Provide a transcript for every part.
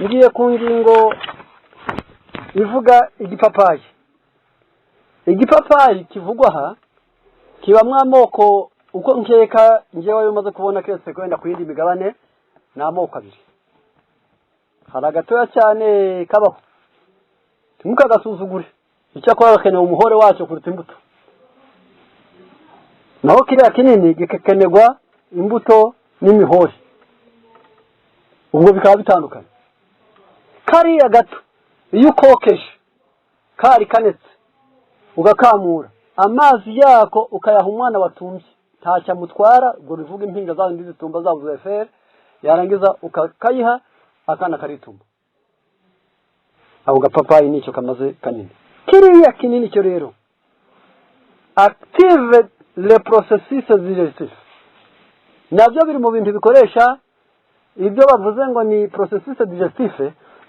ngiye ku ngingo ivuga igipapayi. Igipapayi kivugwa aha kibamwe amoko uko nkeka ngewe bimaze kubona kese kwenda kuyindi migabane na amoko abiri. Hari agatoya cyane kabaho timuka gasuzugure icyo akora bakeneye umuhore wacyo kuruta imbuto, naho kiriya kinini gikenerwa imbuto n'imihore, ubwo bikaba bitandukanye. Kariya gato iyo ukokeje kari kanetse ugakamura amazi yako ukayaha umwana watumye ntacyo amutwara, ubwo bivuga impinga zawe ndizitumba zabuze fere, yarangiza ukakayiha akana karitumba. Abo gapapayi nicyo kamaze kanini. Kiriya kinini cyo rero active le processus digestif, nabyo biri mu bintu bikoresha ibyo bavuze ngo ni processus digestif.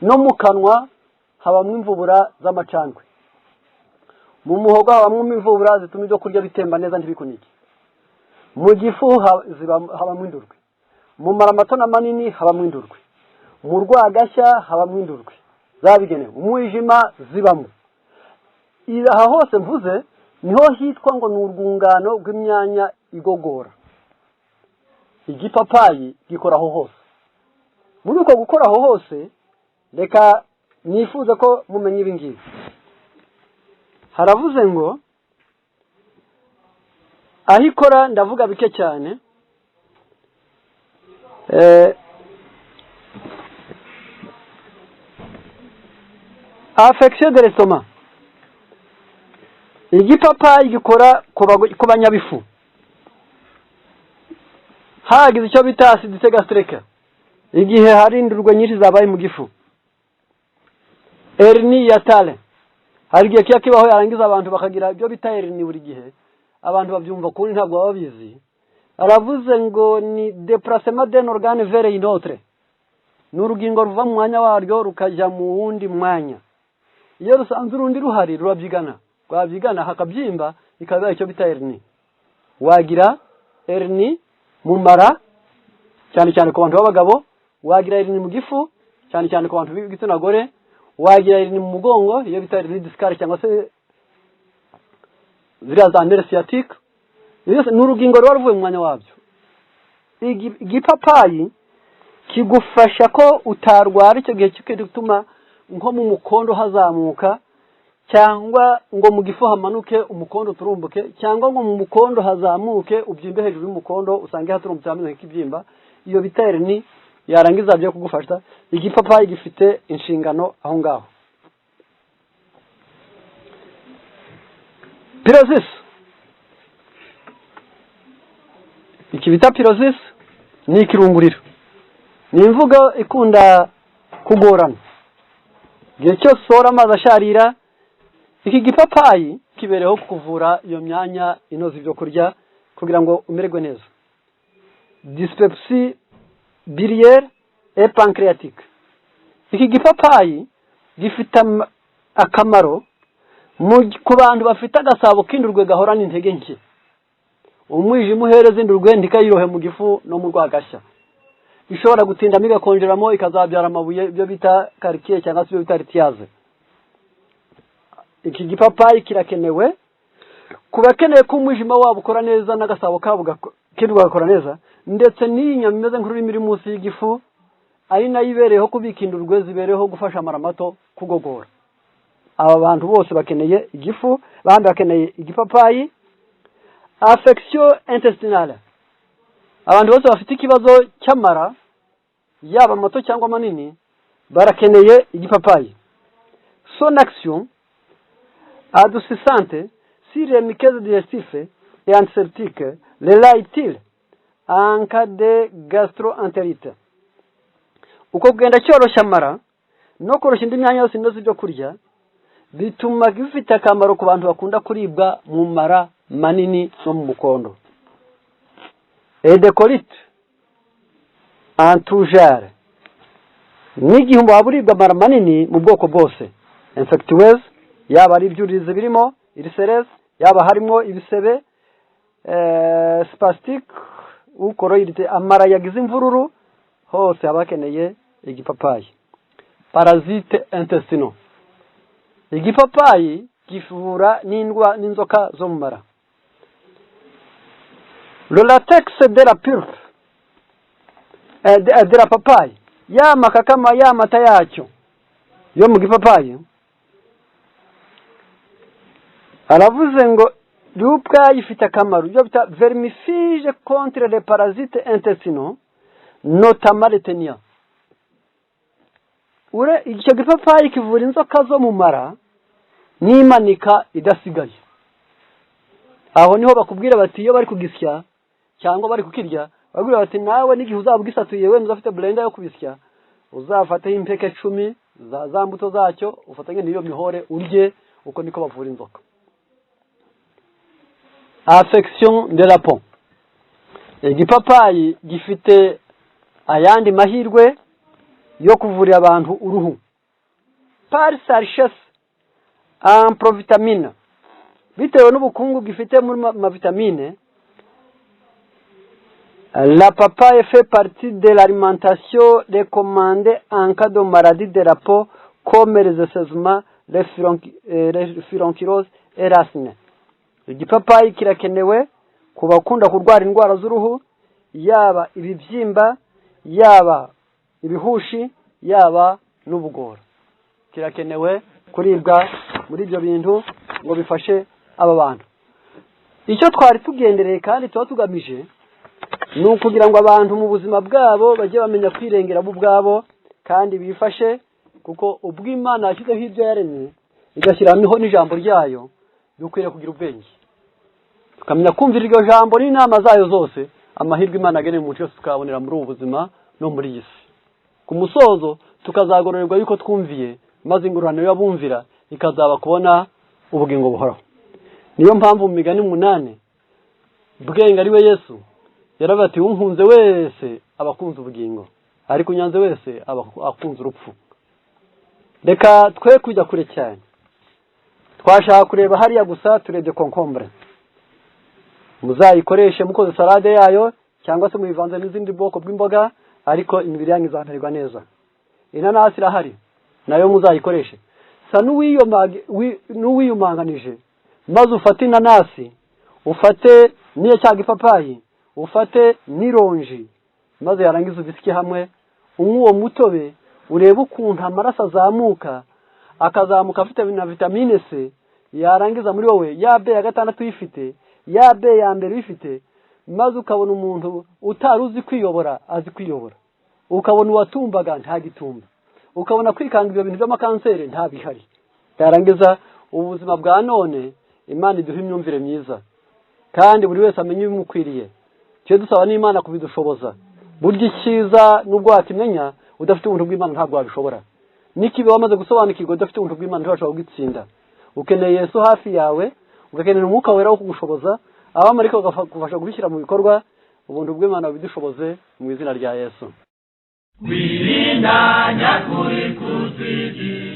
No mu kanwa habamwe imvubura z'amacandwe, mu muhogo habamwe imvubura zituma ibyo kurya bitemba neza ntibikunike, mu gifu habamwe indurwe, mu maramato na manini habamwe indurwe, mu rwagashya habamwe indurwe zabigenewe, umwijima zibamo. Aha hose mvuze niho hitwa ngo ni urwungano rw'imyanya igogora. Igipapayi gikoraho hose. Muri uko gukoraho hose reka nifuza ko mumenye ibi ngibi. Haravuze ngo aho ikora ndavuga bike cyane. Affection de l'estomac. Igipapayi gikora ku banyabifu. Hagize icyo bita acidite gastrique, igihe hari indurwe nyinshi zabaye mu gifu. Hernie hiatale, hari igihe kibaho yarangiza abantu bakagira ibyo bita hernie buri gihe, abantu babyumva kuri ntabwo baba bizi. Aravuze ngo ni déplacement d'un organe vers une autre, n'urugingo ruva mu mwanya waryo rukajya mu wundi mwanya. Iyo rusanze urundi ruhari rurabyigana, rwabyigana hakabyimba ikaba icyo bita hernie. Wagira hernie mu mara cyane cyane ku bantu b'abagabo, wagira hernie mu gifu cyane cyane ku bantu b'igitsina gore, wagira hernie mu mugongo iyo bita hernie discale cyangwa se ziriya za nerf sciatique. N'urugingo ruba ruvuye mu mwanya wabyo. Igipapayi kigufasha ko utarwara icyo gihe gituma nko mu mukondo hazamuka, cyangwa ngo mu gifu hamanuke umukondo turumbuke, cyangwa ngo mu mukondo hazamuke ubyimbe hejuru y'umukondo usange haturumbutse hamwe nk'ikibyimba. Iyo bita hernie yarangiza byo kugufasha. Igipapayi gifite inshingano aho ngaho. Pyrosis. Iki bita pyrosis ni ikirunguriro, ni imvugo ikunda kugorana. Igihe cyose sora amazi asharira, iki gipapayi kibereho kuvura iyo myanya inoze ibyo kurya kugira ngo umererwe neza. Dyspepsie biliaire et pancréatique. Iki gipapayi gifite akamaro ku bantu bafite agasabo k'indurwe gahorana intege nke. Umwijima uhereza indurwe ndikayirohe mu gifu no mu rwagashya, ishobora gutindamo igakonjeramo ikazabyara amabuye, ibyo bita calcaire cyangwa se ibyo bita lithiase. Iki gipapayi kirakenewe ku bakeneye ko umwijima wabo ukora neza n'agasabo kabo k'indurwe gakora neza, ndetse n'inyama imeze nk'ururimi iri munsi y'igifu ari nayo ibereyeho kubika indurwe, zibereyeho gufasha amaramato kugogora. Aba bantu bose bakeneye igifu, bandi bakeneye igipapayi. Affection intestinale, abantu bose bafite ikibazo cy'amara yaba mato cyangwa manini barakeneye igipapayi. Son action adoucissante sur les muqueuses digestives et antiseptique relative en cas de gastroentérite. Uko kugenda cyoroshya amara no koroshya indi myanya yose inoze ibyo kurya bituma gifite akamaro ku bantu bakunda kuribwa mu mara manini no mu mukondo. Edecolite antujare, n'igihe waba uribwa amara manini mu bwoko bwose, infectieuse yaba ari ibyuririzi birimo iriserese, yaba harimo ibisebe, spastic ukoroyirite amara yagize imvururu, hose abakeneye igipapayi. parasites intestinaux. Igipapayi givura n'inzoka zo mu mara. Le latex de la pulpe de la papaye, ya makakama ya mata yacyo yo mu gipapayi, aravuze ngo y'ubwayo ifite akamaro, ibyo bita vermifige contre les parasites intestinaux, notamment les ténia. Icyo gipapayi kivura inzoka zo mu mara n'imanika idasigaye. Aho niho bakubwira bati iyo bari kugisya cyangwa bari kukirya, bagura bati nawe n'igihe uzabugisatuye wenda uzafite blender yo kubisya, uzafataho impeke 10 za mbuto zacyo, ufatanye n'iyo mihore urye, uko niko bavura inzoka. Affection de la peau. Igipapayi gifite ayandi mahirwe yo kuvurira abantu uruhu. Par sa richesse en provitamine, bitewe n'ubukungu gifite muri mavitamine, la papaye fait partie de l'alimentation recommandée en cas de maladie de la peau comme les asthmes, les furonculose et l'acné. Igipapayi kirakenewe ku bakunda kurwara indwara z'uruhu, yaba ibibyimba, yaba ibihushi, yaba n'ubugora. Kirakenewe kuribwa muri ibyo bintu ngo bifashe aba bantu. Icyo twari tugendereye kandi tuba tugamije ni ukugira ngo abantu mu buzima bwabo bajye bamenya kwirengera bo ubwabo kandi bifashe, kuko ubw'Imana yashyizeho ibyo yaremye igashyiraho n'ijambo ryayo, dukwiriye kugira ubwenge tukamenya kumvira iryo jambo n'inama zayo zose, amahirwe Imana ageneye mu cyose tukabonera muri ubu buzima no muri iyi si. Ku musozo tukazagororerwa yuko twumviye, maze ingororano y'abumvira ikazaba kubona ubugingo buhoraho. Niyo mpamvu mu migani 8 bwenge ari we Yesu yaravuze ati unkunze wese abakunze ubugingo, ariko unyanze wese abakunze urupfu. Reka twe kujya kure cyane, twashaka kureba hariya gusa turebye concombre. Muzayikoreshe mukoze salade yayo cyangwa se muyivanze n'izindi bwoko bw'imboga, ariko imibiri yanyu izanterwa neza. Inanasi irahari nayo muzayikoreshe. Sa n'uwiyumanganije, maze ufate inanasi, ufate niyo cyangwa ipapayi, ufate n'ironji, maze yarangiza ubisike hamwe, uwo mutobe urebe ukuntu amaraso azamuka, akazamuka afite na vitamine C, yarangiza muri wowe ya B ya 6 uyifite, ya B ya mbere uyifite, maze ukabona umuntu utari uzi kwiyobora azi kwiyobora, ukabona uwatumbaga nta gitumba, ukabona kwikanga ibyo bintu by'amakansere nta bihari. Yarangiza ubuzima bwa none Imana iduha imyumvire myiza, kandi buri wese amenye ibimukwiriye. Cyo dusaba n'Imana kubidushoboza. Burya icyiza nubwo wakimenya udafite ubuntu bw'Imana ntabwo wabishobora. Nikibe wamaze gusobanukirwa udafite ubuntu bw'Imana ntashobora kugitsinda. Ukeneye Yesu hafi yawe, ugakenera umwuka wera wo kugushoboza, abamarika bagufasha kubishyira mu bikorwa, ubuntu bw'Imana bidushoboze mu izina rya Yesu. Wirinda nyakuri kuzigi